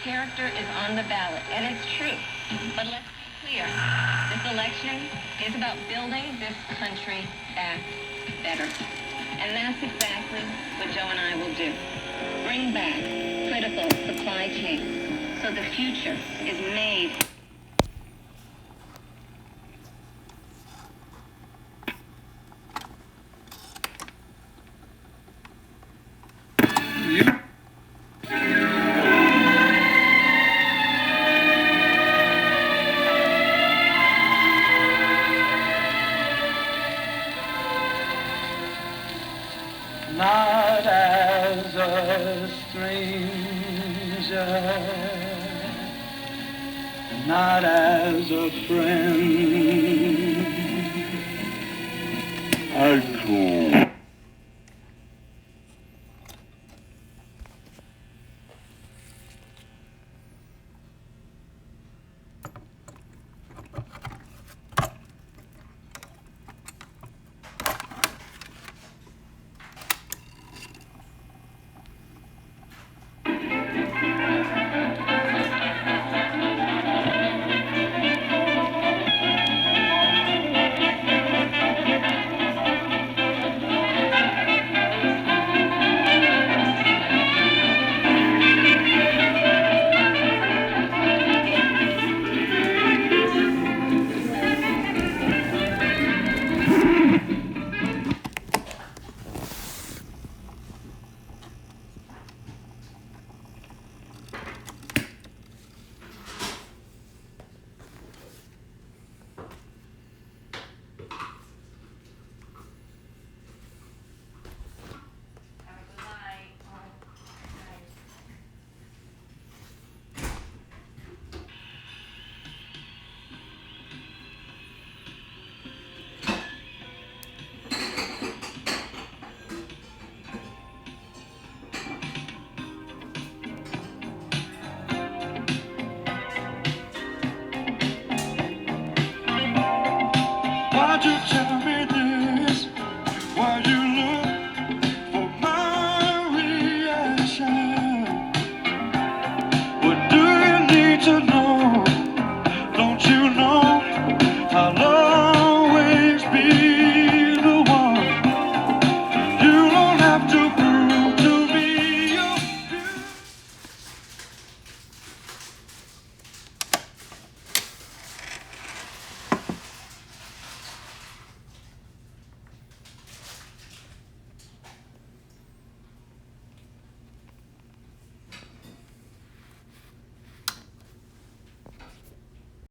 character is on the ballot, and it's true. But let's be clear. This election is about building this country back better. And that's exactly what Joe and I will do. Bring back critical supply chains so the future is made. Not as a stranger, not as a friend, I call. Why'd you tell me this? Why'd you look for my reaction?